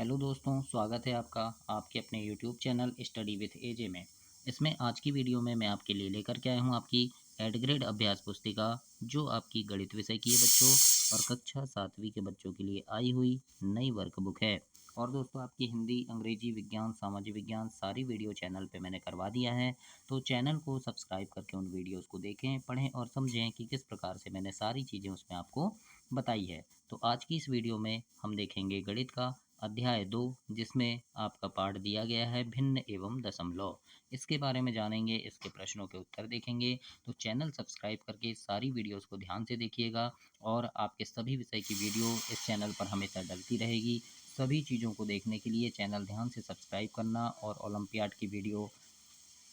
Hello दोस्तों, स्वागत है आपका आपके अपने यूट्यूब चैनल स्टडी विथ एजे में। इसमें आज की वीडियो में मैं आपके लिए लेकर के आया हूँ आपकी एड ग्रेड अभ्यास पुस्तिका, जो आपकी गणित विषय की है बच्चों और कक्षा 7वीं के बच्चों के लिए आई हुई नई वर्कबुक है। और दोस्तों, आपकी हिंदी, अंग्रेजी, विज्ञान, सामाजिक विज्ञान सारी वीडियो चैनल पे मैंने करवा दिया है। तो चैनल को सब्सक्राइब करके उन वीडियोज़ को देखें, पढ़ें और समझें कि किस प्रकार से मैंने सारी चीज़ें उसमें आपको बताई है। तो आज की इस वीडियो में हम देखेंगे गणित का अध्याय 2, जिसमें आपका पाठ दिया गया है भिन्न एवं दशमलव। इसके बारे में जानेंगे, इसके प्रश्नों के उत्तर देखेंगे। तो चैनल सब्सक्राइब करके सारी वीडियोस को ध्यान से देखिएगा और आपके सभी विषय की वीडियो इस चैनल पर हमेशा डलती रहेगी। सभी चीज़ों को देखने के लिए चैनल ध्यान से सब्सक्राइब करना और ओलंपियाड की वीडियो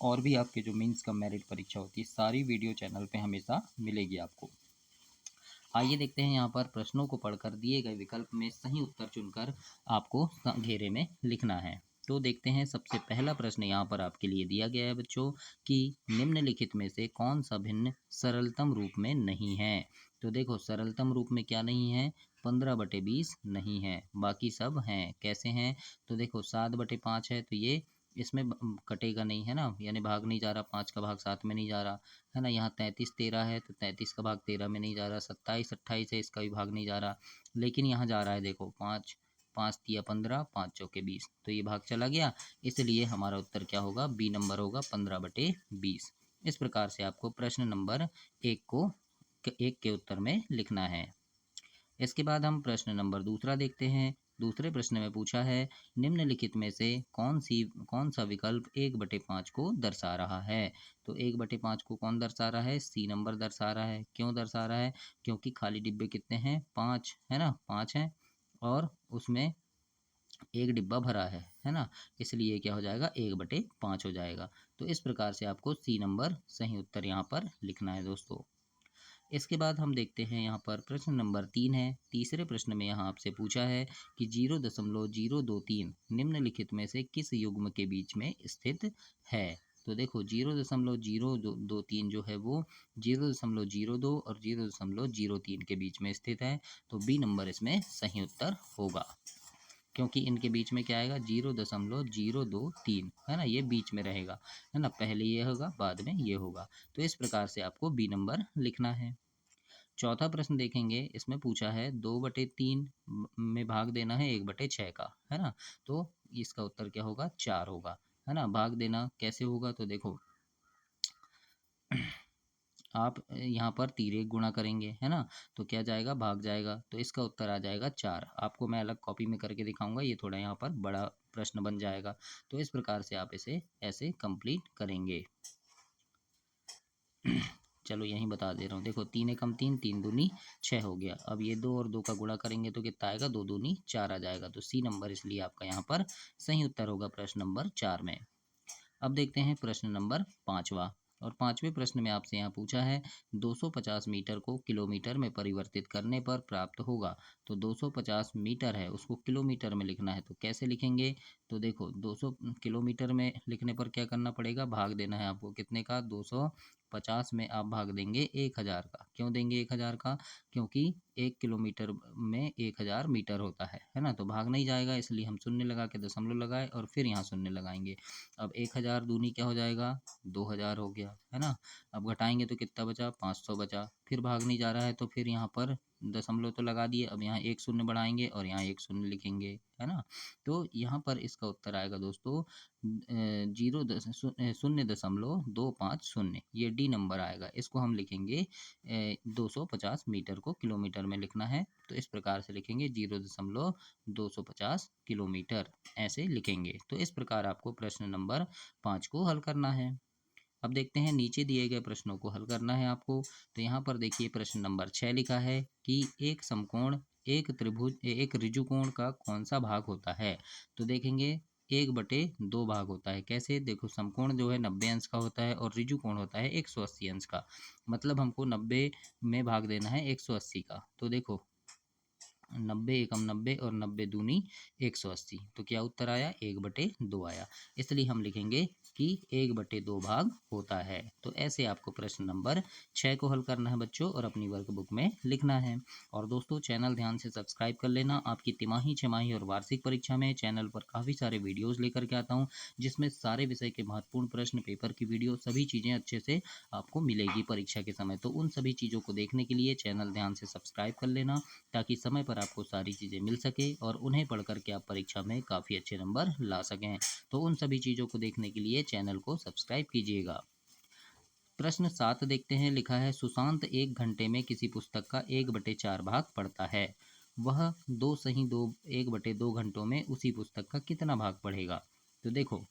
और भी आपके जो मीन्स कम मेरिट परीक्षा होती है सारी वीडियो चैनल पे हमेशा मिलेगी आपको। आइए देखते हैं यहाँ पर प्रश्नों को पढ़कर दिए गए विकल्प में सही उत्तर चुनकर आपको घेरे में लिखना है। तो देखते हैं, सबसे पहला प्रश्न यहाँ पर आपके लिए दिया गया है बच्चों कि निम्नलिखित में से कौन सा भिन्न सरलतम रूप में नहीं है। तो देखो, सरलतम रूप में क्या नहीं है? 15/20 नहीं है, बाकी सब हैं। कैसे हैं? तो देखो, 7/5 है तो ये इसमें कटेगा नहीं, है ना, यानी भाग नहीं जा रहा, 5 का भाग 7 में नहीं जा रहा, है ना। यहाँ 33/13 है तो 33 का भाग 13 में नहीं जा रहा। 27/28 है, इसका भी भाग नहीं जा रहा। लेकिन यहाँ जा रहा है, देखो, 5 5 तिया 15, 5 चौके 20, तो ये भाग चला गया। इसलिए हमारा उत्तर क्या होगा? बी नंबर होगा, 15/20। इस प्रकार से आपको प्रश्न नंबर एक के उत्तर में लिखना है। इसके बाद हम प्रश्न नंबर दूसरा देखते हैं। दूसरे प्रश्न में पूछा है, निम्नलिखित में से कौन सा विकल्प 1/5 को दर्शा रहा है। तो 1/5 को कौन दर्शा रहा है? सी नंबर दर्शा रहा है। क्यों दर्शा रहा है? क्योंकि खाली डिब्बे कितने हैं? 5, है ना, 5 हैं और उसमें एक डिब्बा भरा है ना। इसलिए क्या हो जाएगा? 1/5 हो जाएगा। तो इस प्रकार से आपको सी नंबर सही उत्तर यहाँ पर लिखना है दोस्तों। इसके बाद हम देखते हैं यहाँ पर प्रश्न नंबर 3 है। तीसरे प्रश्न में यहाँ आपसे पूछा है कि 0.023 निम्नलिखित में से किस युग्म के बीच में स्थित है। तो देखो, 0.023 जो है वो 0.02 और 0.03 के बीच में स्थित है। तो बी नंबर इसमें सही उत्तर होगा, क्योंकि इनके बीच में क्या आएगा? 0.023, है ना, ये बीच में रहेगा, है ना। पहले ये होगा, बाद में ये होगा। तो इस प्रकार से आपको बी नंबर लिखना है। चौथा प्रश्न देखेंगे, इसमें पूछा है 2/3 में भाग देना है 1/6 का, है ना। तो इसका उत्तर क्या होगा? 4 होगा, है ना। भाग देना कैसे होगा? तो देखो, आप यहाँ पर तिर्यक गुणा करेंगे, है ना, तो क्या जाएगा? भाग जाएगा। तो इसका उत्तर आ जाएगा 4। आपको मैं अलग कॉपी में करके दिखाऊंगा, ये थोड़ा यहाँ पर बड़ा प्रश्न बन जाएगा। तो इस प्रकार से आप इसे ऐसे कंप्लीट करेंगे। चलो यहीं बता दे रहा हूँ। देखो, 3 एकम 3, 3 दूनी 6 हो गया। अब ये 2 और 2 का गुणा करेंगे तो कितना आएगा? 2 दूनी 4 आ जाएगा। तो सी नंबर इसलिए आपका यहाँ पर सही उत्तर होगा प्रश्न नंबर 4 में। अब देखते हैं प्रश्न नंबर 5वां। और 5वें प्रश्न में आपसे यहाँ पूछा है 250 मीटर को किलोमीटर में परिवर्तित करने पर प्राप्त होगा। तो 250 मीटर है, उसको किलोमीटर में लिखना है, तो कैसे लिखेंगे? तो देखो, 200 किलोमीटर में लिखने पर क्या करना पड़ेगा? भाग देना है आपको। कितने का? 250 में आप भाग देंगे 1000 का। क्यों देंगे 1000 का? क्योंकि 1 किलोमीटर में 1000 मीटर होता है ना। तो भाग नहीं जाएगा, इसलिए हम शून्य लगा के दशमलव लगाए और फिर यहाँ शून्य लगाएंगे। अब 1000 दूनी क्या हो जाएगा? 2000 हो गया, है ना। अब घटाएंगे तो कितना बचा? 500 बचा। फिर भाग नहीं जा रहा है तो फिर यहाँ पर दशमलव तो लगा दिए, अब यहाँ एक शून्य बढ़ाएंगे और यहाँ एक शून्य लिखेंगे, है ना। तो यहाँ पर इसका उत्तर आएगा दोस्तों 0.250, ये डी नंबर आएगा। इसको हम लिखेंगे 250 मीटर को किलोमीटर में लिखना है, तो इस प्रकार से लिखेंगे 0.250 किलोमीटर, ऐसे लिखेंगे। तो इस प्रकार आपको प्रश्न नंबर 5 को हल करना है। अब देखते हैं नीचे दिए गए प्रश्नों को हल करना है आपको। तो यहाँ पर देखिए, प्रश्न नंबर 6 लिखा है कि एक समकोण, एक त्रिभुज, एक ऋजुकोण का कौन सा भाग होता है। तो देखेंगे 1/2 भाग होता है। कैसे? देखो, समकोण जो है 90 अंश का होता है और ऋजुकोण होता है 180 अंश का। मतलब हमको 90 में भाग देना है 180 का। तो देखो, 90 एकम 90 और 90 दूनी 180, तो क्या उत्तर आया? 1/2 आया। इसलिए हम लिखेंगे की 1/2 भाग होता है। तो ऐसे आपको प्रश्न नंबर 6 को हल करना है बच्चों और अपनी वर्कबुक में लिखना है। और दोस्तों चैनल ध्यान से सब्सक्राइब कर लेना। आपकी तिमाही, छमाही और वार्षिक परीक्षा में चैनल पर काफ़ी सारे वीडियोज़ लेकर के आता हूँ, जिसमें सारे विषय के महत्वपूर्ण प्रश्न, पेपर की वीडियो, सभी चीज़ें अच्छे से आपको मिलेगी परीक्षा के समय। तो उन सभी चीज़ों को देखने के लिए चैनल ध्यान से सब्सक्राइब कर लेना, ताकि समय पर आपको सारी चीज़ें मिल सके और उन्हें पढ़ कर के आप परीक्षा में काफ़ी अच्छे नंबर ला सकें। तो उन सभी चीज़ों को देखने के लिए चैनल को सब्सक्राइब कीजिएगा। प्रश्न 7 देखते हैं। लिखा है, सुशांत 1 घंटे में किसी पुस्तक का 1/4 भाग पढ़ता है। वह दो सही दो 1/2 घंटों में उसी पुस्तक का कितना भाग पढ़ेगा? तो देखो,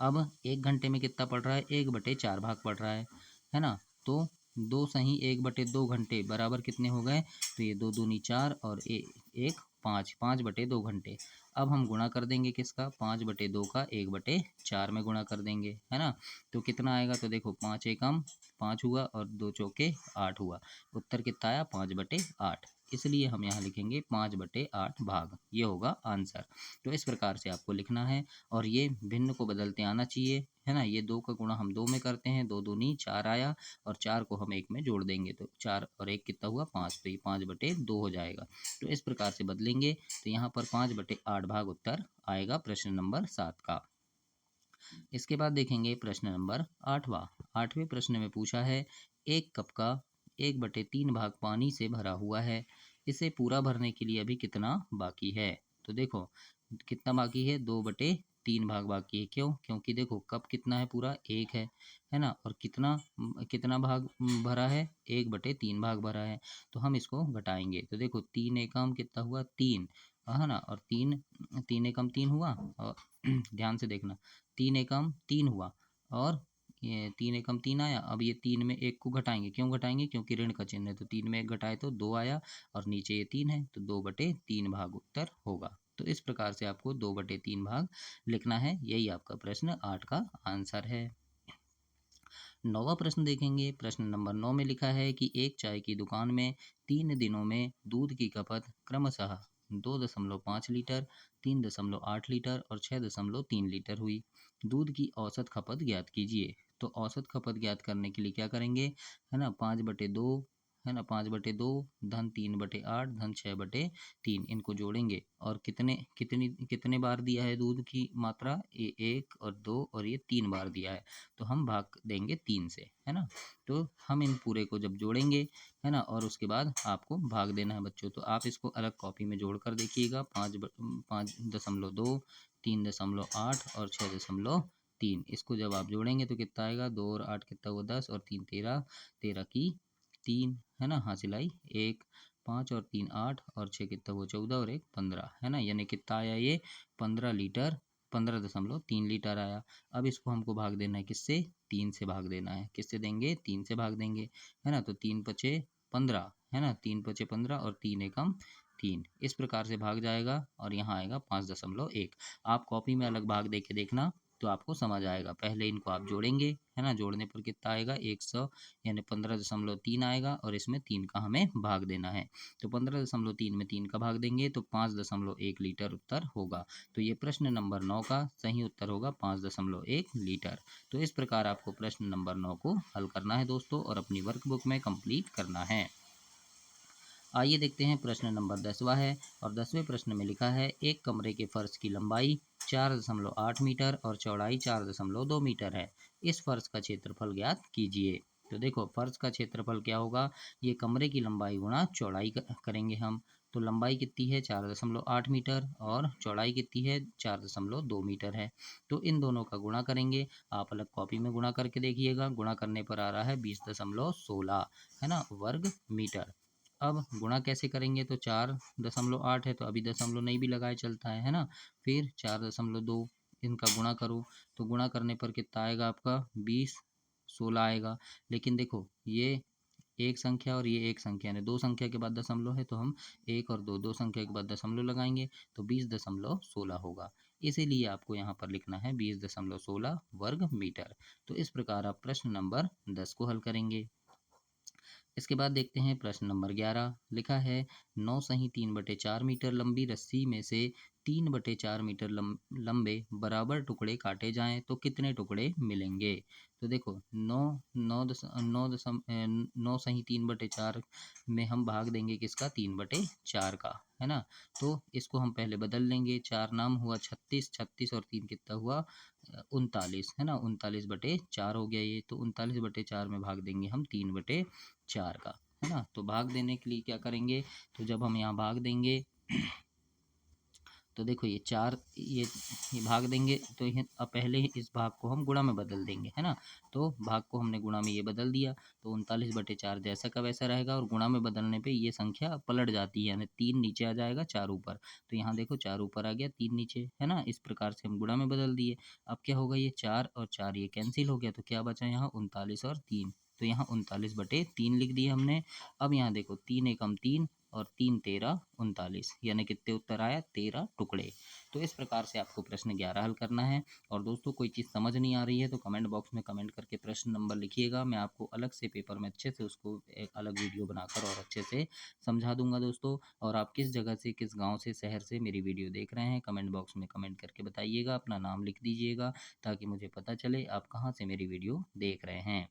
अब 1 घंटे में कितना पढ़ रहा है? 1/4 भाग पढ़ रहा है ना? तो दो सही 1/2 घंटे बराबर कितने हो गए? तो ये दो दूनी 4 और एक 5, 5/2 घंटे। अब हम गुणा कर देंगे किसका? 5/2 का 1/4 में गुणा कर देंगे, है ना? तो कितना आएगा? तो देखो, 5 एकम 5 हुआ और 2 चौके 8 हुआ। उत्तर कितना आया? 5/8। इसलिए हम यहाँ लिखेंगे 5/8 भाग। ये होगा आंसर। तो इस प्रकार से आपको लिखना है। और ये भिन्न को बदलते आना चाहिए, है ना? ये 2 का गुणा हम 2 में करते हैं, 2 दूनी 4 आया और 4 को हम 1 में जोड़ देंगे, तो 4 और 1 कितना हुआ? 5। तो ये 5/2 हो जाएगा। तो इस प्रकार से बदलेंगे, तो यहाँ पर 5/8 भाग उत्तर आएगा प्रश्न नंबर 7 का। इसके बाद देखेंगे प्रश्न नंबर 8वां। 8वें प्रश्न में पूछा है, एक कप का 1/3 भाग पानी से भरा हुआ है। इसे पूरा भरने के लिए अभी कितना बाकी है? तो देखो, कितना बाकी है? 2/3 भाग बाकी है। क्यों? क्योंकि देखो, कप कितना है? पूरा एक है ना? और कितना कितना भाग भरा है? 1/3 भाग भरा है। तो हम इसको घटाएंगे, तो देखो, 3 एकम कितना हुआ? 3, है ना? और 3 3 एकम 3 हुआ। और ध्यान से देखना, 3 एकम 3 हुआ और ये 3 एकम 3 आया। अब ये 3 में 1 को घटाएंगे। क्यों घटाएंगे? क्योंकि ऋण का चिन्ह है, तो 3 में 1 घटाए तो 2 आया और नीचे ये 3 है, तो 2/3 भाग उत्तर होगा। तो इस प्रकार से आपको 2/3 भाग लिखना है। यही आपका प्रश्न 8 का आंसर है। 9वां प्रश्न देखेंगे। प्रश्न नंबर 9 में लिखा है कि एक चाय की दुकान में 3 दिनों में दूध की खपत क्रमशः 2.5 लीटर, 3.8 लीटर और 6.3 लीटर हुई। दूध की औसत खपत ज्ञात कीजिए। तो औसत खपत ज्ञात करने के लिए क्या करेंगे? है ना? 5/2, है ना? 5/2 धन 3/8 धन 6/3, इनको जोड़ेंगे और कितने बार दिया है दूध की मात्रा? ये 1 और 2 और ये 3 बार दिया है, तो हम भाग देंगे 3 से, है ना? तो हम इन पूरे को जब जोड़ेंगे, है ना, और उसके बाद आपको भाग देना है बच्चों। तो आप इसको अलग कॉपी में जोड़ कर देखिएगा। 5.2, 3.8 और 6.3, इसको जब आप जोड़ेंगे तो कितना आएगा? 2 और 8 कितना हुआ? 10 और 3 13, 13 की 3, है ना? हासिल आई 1, 5 और 3 8 और 6 कितना हुआ? 14 और 1 15, है ना? यानी कितना आया ये? 15 लीटर, 15.3 लीटर आया। अब इसको हमको भाग देना है किससे? 3 से भाग देना है। किससे देंगे? 3 से भाग देंगे, है ना? तो 3 पचे 15, है ना? 3 पचे 15 और 3 एकम 3, इस प्रकार से भाग जाएगा और यहाँ आएगा 5.1। आप कॉपी में अलग भाग दे के देखना, तो आपको समझ आएगा। पहले इनको आप जोड़ेंगे, है ना? जोड़ने पर कितना आएगा? 100, यानी 15.3 आएगा और इसमें 3 का हमें भाग देना है। तो 15.3 में 3 का भाग देंगे तो 5.1 लीटर उत्तर होगा। तो ये प्रश्न नंबर 9 का सही उत्तर होगा 5.1 लीटर। तो इस प्रकार आपको प्रश्न नंबर 9 को हल करना है दोस्तों और अपनी वर्कबुक में कंप्लीट करना है। आइए देखते हैं प्रश्न नंबर 10वां है। और 10वें प्रश्न में लिखा है, एक कमरे के फर्श की लंबाई 4.8 मीटर और चौड़ाई 4.2 मीटर है। इस फर्श का क्षेत्रफल ज्ञात कीजिए। तो देखो, फर्श का क्षेत्रफल क्या होगा? ये कमरे की लंबाई गुणा चौड़ाई करेंगे हम। तो लंबाई कितनी है? 4.8 मीटर और चौड़ाई कितनी है? 4.2 मीटर है। तो इन दोनों का गुणा करेंगे। आप अलग कॉपी में गुणा करके देखिएगा। गुणा करने पर आ रहा है 20.16, है ना, वर्ग मीटर। अब गुणा कैसे करेंगे? तो 4.8 है तो अभी दशमलव नहीं भी लगाए चलता है ना? फिर 4.2, इनका गुणा करो, तो गुणा करने पर कितना आएगा आपका? 20.16 आएगा। लेकिन देखो, ये एक संख्या और ये एक संख्या, यानी दो संख्या के बाद दशमलव है, तो हम एक और दो संख्या के बाद दशमलव लगाएंगे तो 20.16 होगा। इसीलिए आपको यहाँ पर लिखना है 20.16 वर्ग मीटर। तो इस प्रकार आप प्रश्न नंबर 10 को हल करेंगे। इसके बाद देखते हैं प्रश्न नंबर 11। लिखा है, 9 सही 3/4 मीटर लंबी रस्सी में से 3/4 मीटर लंबे बराबर टुकड़े काटे जाएं तो कितने टुकड़े मिलेंगे। तो देखो 9 सही 3/4 में हम भाग देंगे किसका, 3/4 का, है ना। तो इसको हम पहले बदल लेंगे, 4 नाम हुआ 36, 36 और 3 कितना हुआ 39, है ना। 39/4 हो गया ये, तो 39/4 में भाग देंगे हम 3/4 का, है ना। तो भाग देने के लिए क्या करेंगे, तो जब हम यहाँ भाग देंगे तो देखो ये 4 ये भाग देंगे तो अब पहले ही इस भाग को हम गुणा में बदल देंगे, है ना। तो भाग को हमने गुणा में ये बदल दिया, तो 39/4 जैसा का वैसा रहेगा, और गुणा में बदलने पे ये संख्या पलट जाती है, यानी 3 नीचे आ जाएगा 4 ऊपर। तो यहाँ देखो 4 ऊपर आ गया 3 नीचे, है ना। इस प्रकार से हम गुणा में बदल दिए। अब क्या होगा, ये 4 और 4 ये कैंसिल हो गया, तो क्या बचा यहाँ 39 और 3, तो यहाँ 39/3 लिख दिए हमने। अब यहाँ देखो 3 एकम 3 और 3 13 39, यानी कितने उत्तर आया, 13 टुकड़े। तो इस प्रकार से आपको प्रश्न 11 हल करना है। और दोस्तों कोई चीज़ समझ नहीं आ रही है तो कमेंट बॉक्स में कमेंट करके प्रश्न नंबर लिखिएगा, मैं आपको अलग से पेपर में अच्छे से उसको एक अलग वीडियो बनाकर और अच्छे से समझा दूंगा दोस्तों। और आप किस जगह से, किस गाँव से, शहर से मेरी वीडियो देख रहे हैं, कमेंट बॉक्स में कमेंट करके बताइएगा, अपना नाम लिख दीजिएगा ताकि मुझे पता चले आप कहाँ से मेरी वीडियो देख रहे हैं।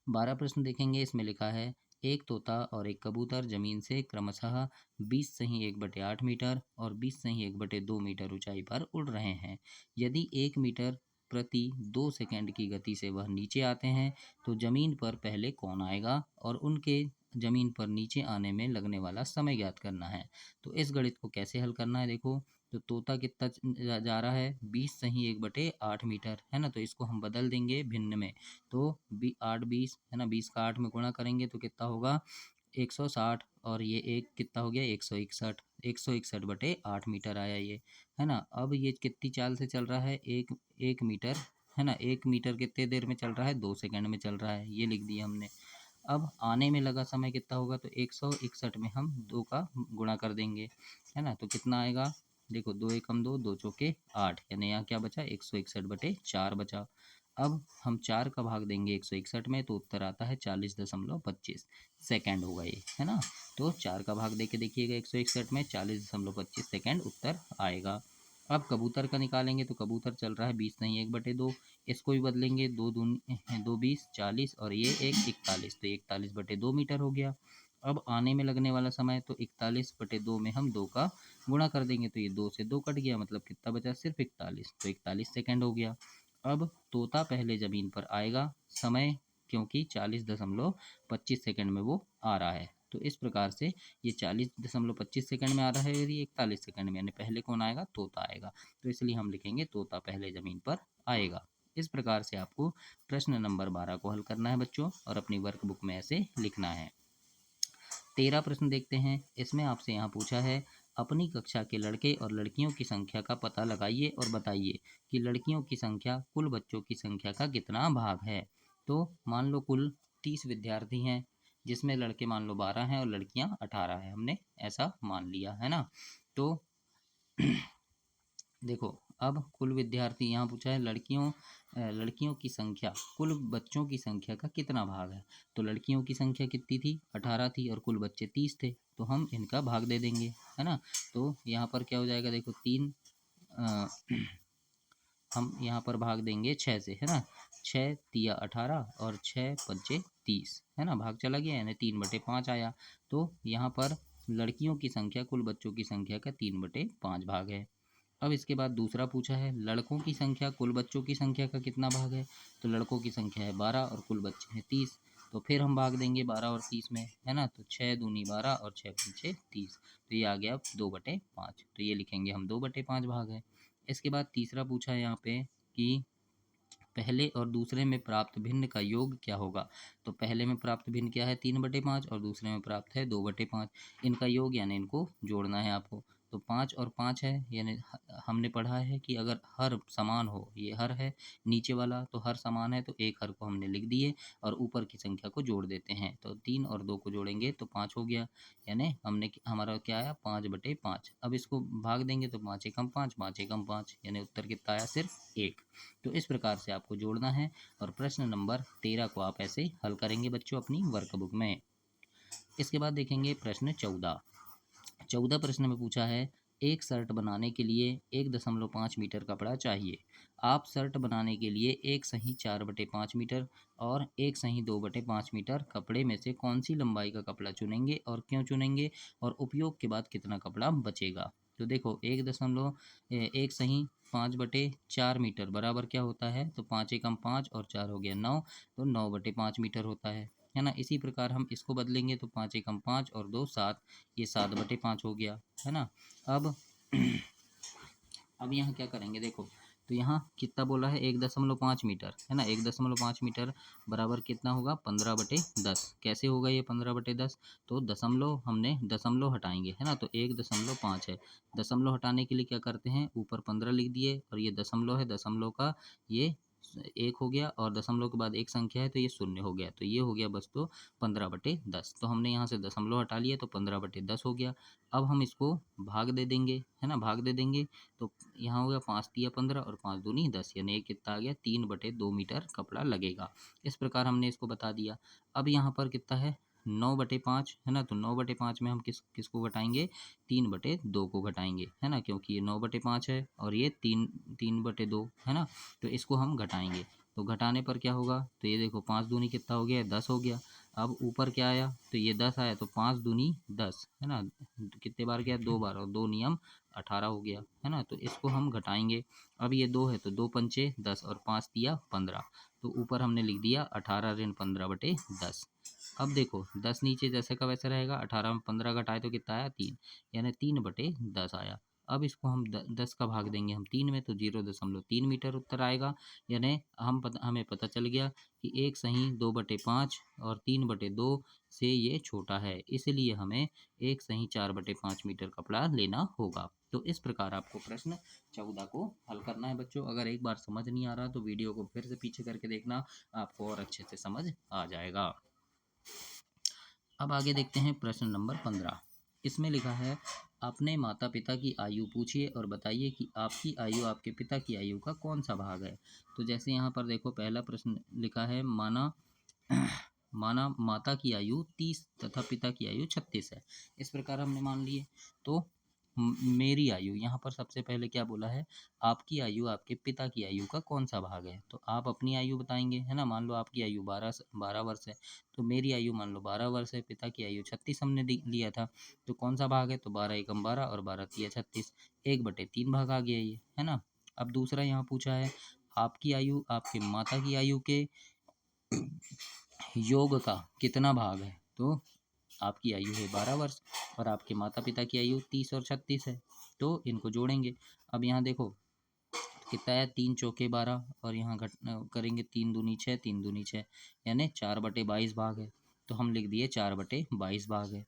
12 प्रश्न देखेंगे, इसमें लिखा है एक तोता और एक कबूतर जमीन से क्रमशः 20 सही 1/8 मीटर और 20 सही 1/2 मीटर ऊंचाई पर उड़ रहे हैं। यदि 1 मीटर प्रति 2 सेकंड की गति से वह नीचे आते हैं तो जमीन पर पहले कौन आएगा और उनके जमीन पर नीचे आने में लगने वाला समय ज्ञात करना है। तो इस गणित को कैसे हल करना है, देखो तो तोता कितना जा रहा है 20 सही 1/8 मीटर, है ना। तो इसको हम बदल देंगे भिन्न में, तो 8 20, है ना, 20 का 8 में गुणा करेंगे तो कितना होगा 160, और ये एक कितना हो गया 161, 161/8 मीटर आया ये, है ना। अब ये कितनी चाल से चल रहा है, एक मीटर, है ना। 1 मीटर कितने देर में चल रहा है, 2 सेकंड में चल रहा है, ये लिख दिया हमने। अब आने में लगा समय कितना होगा, तो 161 में हम 2 का गुणा कर देंगे, है ना। तो कितना आएगा, देखो 2 एकम 2, 2 चौके 8, यानी यहाँ क्या बचा 161/4 बचा। अब हम 4 का भाग देंगे 161 में तो उत्तर आता है 40.25 सेकेंड होगा ये, है ना। तो 4 का भाग दे के देखिएगा 161 में 40.25 सेकेंड उत्तर आएगा। अब कबूतर का निकालेंगे तो कबूतर चल रहा है 20 नहीं 1/2, इसको भी बदलेंगे, 2 20 40 और ये 41, तो 41/2 मीटर हो गया। अब आने में लगने वाला समय, तो 41/2 में हम 2 का गुणा कर देंगे, तो ये 2 से 2 कट गया, मतलब कितना बचा सिर्फ 41, तो 41 सेकेंड हो गया। अब तोता पहले ज़मीन पर आएगा, समय क्योंकि 40.25 सेकेंड में वो आ रहा है, तो इस प्रकार से ये 40.25 सेकेंड में आ रहा है, यदि 41 सेकेंड में, यानी पहले कौन आएगा, तोता आएगा, तो इसलिए हम लिखेंगे तोता पहले ज़मीन पर आएगा। इस प्रकार से आपको प्रश्न नंबर 12 को हल करना है बच्चों, और अपनी वर्कबुक में ऐसे लिखना है। 13 प्रश्न देखते हैं, इसमें आपसे यहाँ पूछा है अपनी कक्षा के लड़के और लड़कियों की संख्या का पता लगाइए और बताइए कि लड़कियों की संख्या कुल बच्चों की संख्या का कितना भाग है। तो मान लो कुल 30 विद्यार्थी हैं, जिसमें लड़के मान लो 12 हैं और लड़कियां 18 हैं, हमने ऐसा मान लिया, है ना। तो देखो अब कुल विद्यार्थी यहाँ पूछा है लड़कियों की संख्या कुल बच्चों की संख्या का कितना भाग है। तो लड़कियों की संख्या कितनी थी, 18 थी, और कुल बच्चे 30 थे, तो हम इनका भाग दे देंगे, है ना। तो यहाँ पर क्या हो जाएगा, देखो 3 हम यहाँ पर भाग देंगे 6 से, है ना। 6 तिया 18 और 6 पंचे 30, है ना, भाग चला गया, यानी 3/5 आया। तो यहाँ पर लड़कियों की संख्या कुल बच्चों की संख्या का 3/5 भाग है। अब इसके बाद दूसरा पूछा है लड़कों की संख्या कुल बच्चों की संख्या का कितना भाग है। तो लड़कों की संख्या है 12 और कुल बच्चे हैं 30, तो फिर हम भाग देंगे 12 और 30 में, है ना। तो 6 दूनी 12 और 6 पंचे 30, तो ये आ गया 2/5, तो ये लिखेंगे हम 2/5 भाग है। इसके बाद तीसरा पूछा है यहाँ पे कि पहले और दूसरे में प्राप्त भिन्न का योग क्या होगा। तो पहले में प्राप्त भिन्न क्या है 3/5 और दूसरे में प्राप्त है 2/5, इनका योग यानी इनको जोड़ना है आपको। तो 5 और 5 है, यानी हमने पढ़ा है कि अगर हर समान हो, ये हर है नीचे वाला, तो हर समान है तो एक हर को हमने लिख दिए और ऊपर की संख्या को जोड़ देते हैं, तो 3 और 2 को जोड़ेंगे तो 5 हो गया, यानी हमारा क्या आया 5/5। अब इसको भाग देंगे तो 5 एकम 5, 5 एकम 5, यानी उत्तर कितना आया सिर्फ 1। तो इस प्रकार से आपको जोड़ना है, और प्रश्न नंबर 13 को आप ऐसे हल करेंगे बच्चों अपनी वर्कबुक में। इसके बाद देखेंगे प्रश्न 14। 14 प्रश्न में पूछा है एक शर्ट बनाने के लिए 1.5 मीटर कपड़ा चाहिए। आप शर्ट बनाने के लिए एक सही 4/5 मीटर और एक सही 2/5 मीटर कपड़े में से कौन सी लंबाई का कपड़ा चुनेंगे और क्यों चुनेंगे, और उपयोग के बाद कितना कपड़ा बचेगा। तो देखो 1 सही 5/4 मीटर बराबर क्या होता है, तो 5 एकम 5 और 4 हो गया 9, तो 9/5 मीटर होता है ना। इसी प्रकार हम इसको बदलेंगे तो 5 एकम 5 और 2 7, ये 7/5 हो गया, है ना। अब अब यहाँ क्या करेंगे देखो, तो यहाँ कितना बोला है 1.5 मीटर, है ना। 1.5 मीटर बराबर कितना होगा 15/10। कैसे होगा ये 15/10, तो दशमलव हमने दशमलव हटाएंगे, है ना। तो 1.5 है, दशमलव हटाने के लिए क्या करते हैं, ऊपर 15 लिख दिए और ये दशमलव है, दशमलव का ये एक हो गया और दशमलव के बाद एक संख्या है तो ये शून्य हो गया, तो ये हो गया बस तो 15/10। तो हमने यहाँ से दशमलव हटा लिया तो 15/10 हो गया। अब हम इसको भाग दे देंगे, है ना, भाग दे देंगे तो यहाँ हो गया 5 तिया 15 और 5 दूनी 10, यानी ये कितना आ गया 3/2 मीटर कपड़ा लगेगा। इस प्रकार हमने इसको बता दिया। अब यहाँ पर कितना है 9/5, है ना। तो 9/5 में हम किसको घटाएंगे, 3/2 को घटाएंगे, है ना, क्योंकि ये 9/5 है और ये 3/2, है ना। तो इसको हम घटाएंगे, तो घटाने पर क्या होगा, तो ये देखो 5 दूनी कितना हो गया 10 हो गया। अब ऊपर क्या आया, तो ये 10 आया, तो 5 दूनी 10, है ना। कितने बार गया 2 बार, और 2 नियम 18 हो गया, है ना। तो इसको हम घटाएंगे। अब ये 2 है तो 2 पंचे 10 और 5 तिया 15, तो ऊपर हमने लिख दिया 18 ऋण 15/10। अब देखो 10 नीचे जैसे का वैसे रहेगा, 18 में 15 घटाए तो कितना आया 3, यानी 3/10 आया। अब इसको हम 10 का भाग देंगे हम 3 में, तो 0.3 मीटर उत्तर आएगा। यानी हमें पता चल गया कि एक सही 2/5 और 3/2 से ये छोटा है, इसलिए हमें एक सही 4/5 मीटर कपड़ा लेना होगा। तो इस प्रकार आपको प्रश्न 14 को हल करना है बच्चों। अगर एक बार समझ नहीं आ रहा तो वीडियो को फिर से पीछे करके देखना, आपको और अच्छे से समझ आ जाएगा। अब आगे देखते हैं प्रश्न नंबर 15। इसमें लिखा है, अपने माता पिता की आयु पूछिए और बताइए कि आपकी आयु आपके पिता की आयु का कौन सा भाग है। तो जैसे यहाँ पर देखो पहला प्रश्न लिखा है, माना माना माता की आयु 30 तथा पिता की आयु 36 है। इस प्रकार हमने मान लिए। तो मेरी आयु, यहाँ पर सबसे पहले क्या बोला है, आपकी आयु आपके पिता की आयु का कौन सा भाग है। तो आप अपनी आयु बताएंगे, है ना। मान लो आपकी आयु 12 वर्ष है, तो मेरी आयु मान लो 12 वर्ष है, पिता की आयु 36 हमने लिया था। तो कौन सा भाग है, तो 12 एकम 12 और 12 तिया 36, 1/3 भाग आ गया ये, है ना। अब दूसरा यहाँ पूछा है, आपकी आयु आपके माता की आयु के योग का कितना भाग है। तो आपकी आयु है 12 वर्ष और आपके माता पिता की आयु 30 और 36 है, तो इनको जोड़ेंगे। अब यहाँ देखो कितना है, 3 चौके 12 और यहाँ करेंगे 3 दूनी 6, 3 दूनी 6, यानी 4/22 भाग है। तो हम लिख दिए 4/22 भाग है।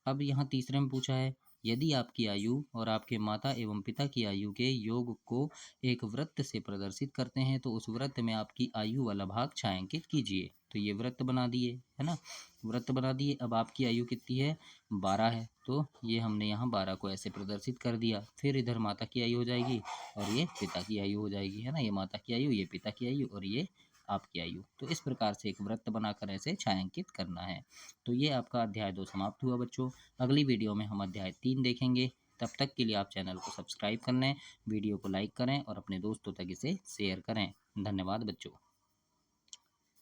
अब यहाँ तीसरे में पूछा है, यदि आपकी आयु और आपके माता एवं पिता की आयु के योग को एक वृत्त से प्रदर्शित करते हैं तो उस वृत्त में आपकी आयु वाला भाग छायांकित कीजिए। तो ये वृत्त बना दिए, है ना, वृत्त बना दिए। अब आपकी आयु कितनी है 12 है, तो ये हमने यहाँ 12 को ऐसे प्रदर्शित कर दिया। फिर इधर माता की आयु हो जाएगी और ये पिता की आयु हो जाएगी, है ना। ये माता की आयु, ये पिता की आयु और ये आपकी आयु। तो इस प्रकार से एक वृत्त बनाकर ऐसे छायांकित करना है। तो ये आपका अध्याय 2 समाप्त हुआ बच्चों। अगली वीडियो में हम अध्याय 3 देखेंगे। तब तक के लिए आप चैनल को सब्सक्राइब कर लें, वीडियो को लाइक करें और अपने दोस्तों तक इसे शेयर करें। धन्यवाद बच्चों।